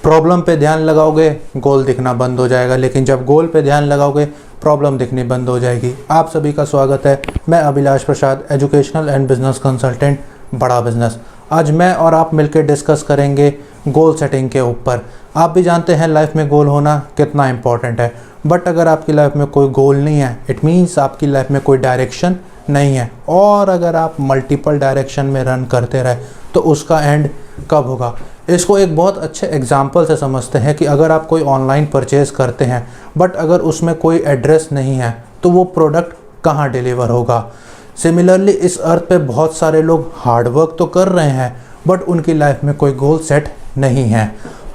Problem पे ध्यान लगाओगे गोल दिखना बंद हो जाएगा, लेकिन जब गोल पे ध्यान लगाओगे प्रॉब्लम दिखनी बंद हो जाएगी। आप सभी का स्वागत है। मैं अभिलाष प्रसाद, एजुकेशनल एंड बिजनेस कंसल्टेंट, बड़ा बिजनेस। आज मैं और आप मिलकर डिस्कस करेंगे गोल सेटिंग के ऊपर। आप भी जानते हैं लाइफ में गोल होना कितना इम्पॉर्टेंट है, बट अगर आपकी लाइफ में कोई गोल नहीं है, इट मीन्स आपकी लाइफ में कोई डायरेक्शन नहीं है। और अगर आप मल्टीपल डायरेक्शन में रन करते रहे तो उसका एंड कब होगा? इसको एक बहुत अच्छे एग्जाम्पल से समझते हैं कि अगर आप कोई ऑनलाइन परचेज करते हैं बट अगर उसमें कोई एड्रेस नहीं है तो वो प्रोडक्ट कहाँ डिलीवर होगा। सिमिलरली इस अर्थ पे बहुत सारे लोग हार्डवर्क तो कर रहे हैं बट उनकी लाइफ में कोई गोल सेट नहीं है।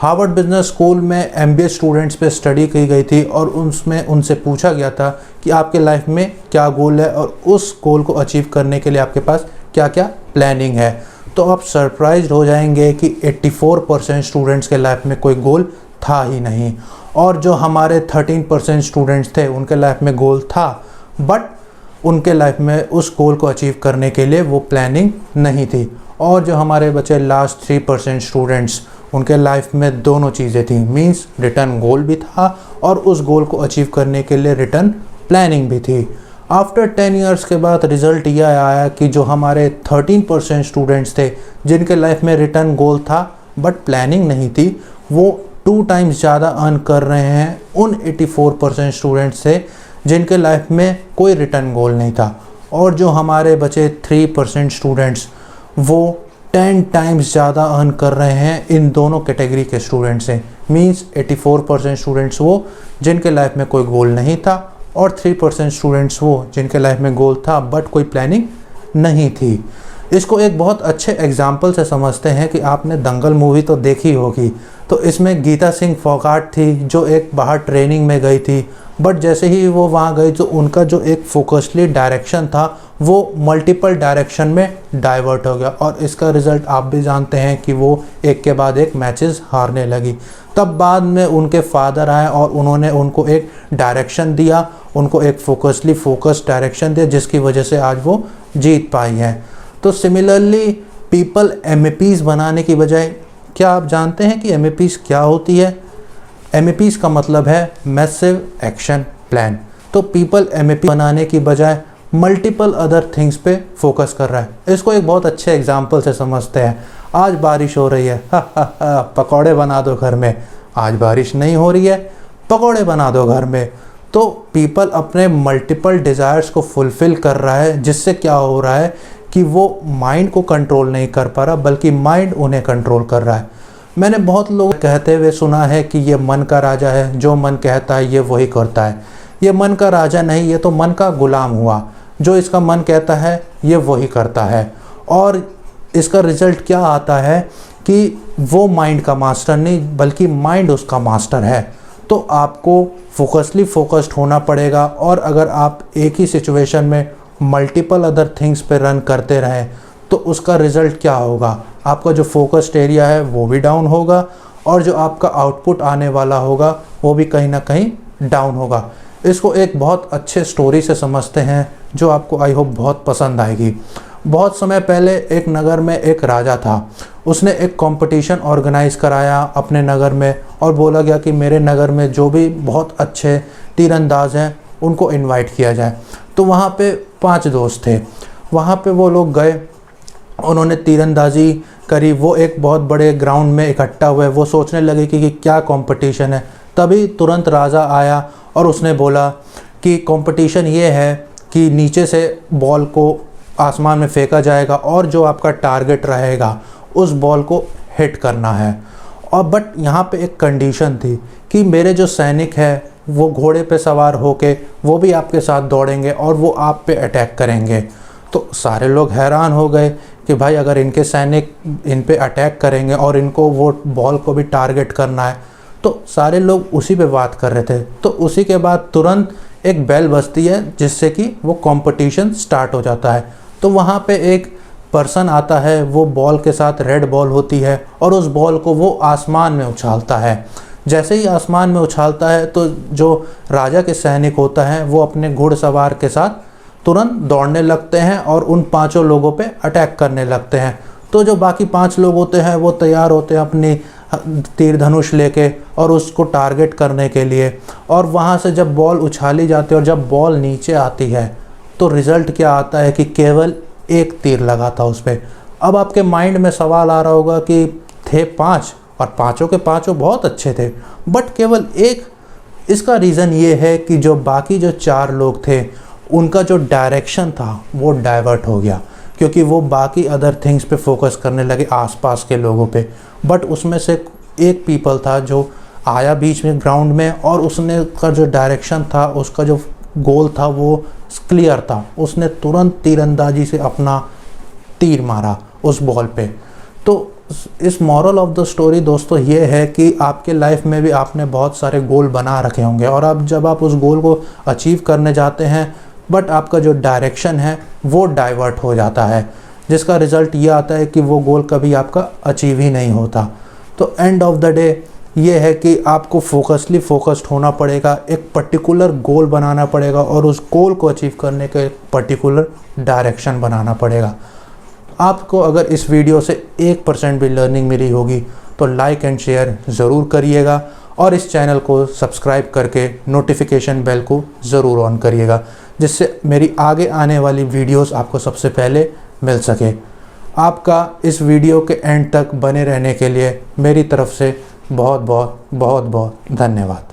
हार्वर्ड बिजनेस स्कूल में MBA स्टूडेंट्स पे स्टडी की गई थी और उसमें उनसे पूछा गया था कि आपके लाइफ में क्या गोल है और उस गोल को अचीव करने के लिए आपके पास क्या क्या प्लानिंग है। तो आप सरप्राइज हो जाएंगे कि 84% स्टूडेंट्स के लाइफ में कोई गोल था ही नहीं, और जो हमारे 13% स्टूडेंट्स थे उनके लाइफ में गोल था, बट उनके लाइफ में उस गोल को अचीव करने के लिए वो प्लानिंग नहीं थी। और जो हमारे बचे लास्ट 3% स्टूडेंट्स, उनके लाइफ में दोनों चीज़ें थी, मींस रिटर्न गोल भी था और उस गोल को अचीव करने के लिए रिटर्न प्लानिंग भी थी। आफ्टर 10 ईयर्स के बाद रिज़ल्ट यह आया कि जो हमारे 13% स्टूडेंट्स थे जिनके लाइफ में रिटर्न गोल था बट प्लानिंग नहीं थी, वो 2 टाइम्स ज़्यादा अर्न कर रहे हैं उन 84% स्टूडेंट्स से जिनके लाइफ में कोई रिटर्न गोल नहीं था। और जो हमारे बचे 3% स्टूडेंट्स, वो 10 टाइम्स ज़्यादा अर्न कर रहे हैं इन दोनों कैटेगरी के स्टूडेंट्स से। मींस 84% स्टूडेंट्स वो जिनके लाइफ में कोई गोल नहीं था और 3% स्टूडेंट्स वो जिनके लाइफ में गोल था बट कोई प्लानिंग नहीं थी। इसको एक बहुत अच्छे एग्जाम्पल से समझते हैं कि आपने दंगल मूवी तो देखी होगी। तो इसमें गीता सिंह फोगाट थी जो एक बाहर ट्रेनिंग में गई थी, बट जैसे ही वो वहाँ गई तो उनका जो एक फोकसली डायरेक्शन था वो मल्टीपल डायरेक्शन में डाइवर्ट हो गया, और इसका रिज़ल्ट आप भी जानते हैं कि वो एक के बाद एक मैचेस हारने लगी। तब बाद में उनके फादर आए और उन्होंने उनको एक डायरेक्शन दिया, उनको एक फोकस्ड डायरेक्शन दिया, जिसकी वजह से आज वो जीत पाई है। तो सिमिलरली पीपल MAPs बनाने की बजाय, क्या आप जानते हैं कि MAPs क्या होती है? MAPs का मतलब है मैसिव एक्शन प्लान। तो पीपल MAP बनाने की बजाय मल्टीपल अदर थिंग्स पे फोकस कर रहा है। इसको एक बहुत अच्छे एग्जाम्पल से समझते हैं। आज बारिश हो रही है, पकौड़े बना दो घर में। आज बारिश नहीं हो रही है, पकौड़े बना दो घर में। तो पीपल अपने मल्टीपल डिज़ायर्स को फुलफ़िल कर रहा है, जिससे क्या हो रहा है कि वो माइंड को कंट्रोल नहीं कर पा रहा बल्कि माइंड उन्हें कंट्रोल कर रहा है। मैंने बहुत लोग कहते हुए सुना है कि ये मन का राजा है, जो मन कहता है ये वही करता है। ये मन का राजा नहीं, ये तो मन का गुलाम हुआ। जो इसका मन कहता है ये वही करता है, और इसका रिज़ल्ट क्या आता है कि वो माइंड का मास्टर नहीं बल्कि माइंड उसका मास्टर है। तो आपको फोकस्ड होना पड़ेगा, और अगर आप एक ही सिचुएशन में मल्टीपल अदर थिंग्स पे रन करते रहें तो उसका रिज़ल्ट क्या होगा? आपका जो फोकस्ड एरिया है वो भी डाउन होगा, और जो आपका आउटपुट आने वाला होगा वो भी कहीं ना कहीं डाउन होगा। इसको एक बहुत अच्छे स्टोरी से समझते हैं जो आपको आई होप बहुत पसंद आएगी। बहुत समय पहले एक नगर में एक राजा था। उसने एक कंपटीशन ऑर्गेनाइज कराया अपने नगर में, और बोला गया कि मेरे नगर में जो भी बहुत अच्छे तीरंदाज हैं उनको इनवाइट किया जाए। तो वहाँ पे 5 दोस्त थे। वहाँ पे वो लोग गए, उन्होंने तीरंदाजी करी। वो एक बहुत बड़े ग्राउंड में इकट्ठा हुए। वो सोचने लगे कि क्या कंपटीशन है। तभी तुरंत राजा आया और उसने बोला कि कंपटीशन ये है कि नीचे से बॉल को आसमान में फेंका जाएगा और जो आपका टारगेट रहेगा उस बॉल को हिट करना है। और बट यहाँ पे एक कंडीशन थी कि मेरे जो सैनिक है वो घोड़े पे सवार होके वो भी आपके साथ दौड़ेंगे और वो आप पे अटैक करेंगे। तो सारे लोग हैरान हो गए कि भाई अगर इनके सैनिक इन पे अटैक करेंगे और इनको वो बॉल को भी टारगेट करना है, तो सारे लोग उसी पे बात कर रहे थे। तो उसी के बाद तुरंत एक बेल बजती है जिससे कि वो कंपटीशन स्टार्ट हो जाता है। तो वहाँ पे एक पर्सन आता है, वो बॉल के साथ रेड बॉल होती है और उस बॉल को वो आसमान में उछालता है। जैसे ही आसमान में उछालता है तो जो राजा के सैनिक होता है वो अपने घुड़सवार के साथ तुरंत दौड़ने लगते हैं और उन 5 लोगों पे अटैक करने लगते हैं। तो जो बाकी 5 लोग होते हैं वो तैयार होते हैं अपनी तीर धनुष लेके और उसको टारगेट करने के लिए, और वहाँ से जब बॉल उछाली जाती है और जब बॉल नीचे आती है तो रिज़ल्ट क्या आता है कि केवल एक तीर लगा था उस पर। अब आपके माइंड में सवाल आ रहा होगा कि थे 5 और पाँचों के पाँचों बहुत अच्छे थे, बट केवल एक। इसका रीज़न ये है कि जो बाकी जो 4 लोग थे उनका जो डायरेक्शन था वो डाइवर्ट हो गया, क्योंकि वो बाकी अदर थिंग्स पे फोकस करने लगे आसपास के लोगों पे। बट उसमें से एक पीपल था जो आया बीच में ग्राउंड में, और उसने का जो डायरेक्शन था, उसका जो गोल था वो क्लियर था। उसने तुरंत तीरंदाजी से अपना तीर मारा उस बॉल पे। तो इस मॉरल ऑफ द स्टोरी दोस्तों ये है कि आपके लाइफ में भी आपने बहुत सारे गोल बना रखे होंगे, और अब जब आप उस गोल को अचीव करने जाते हैं बट आपका जो डायरेक्शन है वो डाइवर्ट हो जाता है, जिसका रिज़ल्ट ये आता है कि वो गोल कभी आपका अचीव ही नहीं होता। तो एंड ऑफ द डे ये है कि आपको फोकस्ड होना पड़ेगा, एक पर्टिकुलर गोल बनाना पड़ेगा, और उस गोल को अचीव करने के पर्टिकुलर डायरेक्शन बनाना पड़ेगा। आपको अगर इस वीडियो से 1% भी लर्निंग मिली होगी तो लाइक एंड शेयर ज़रूर करिएगा, और इस चैनल को सब्सक्राइब करके नोटिफिकेशन बेल को ज़रूर ऑन करिएगा, जिससे मेरी आगे आने वाली वीडियोस आपको सबसे पहले मिल सके। आपका इस वीडियो के एंड तक बने रहने के लिए मेरी तरफ से बहुत बहुत धन्यवाद।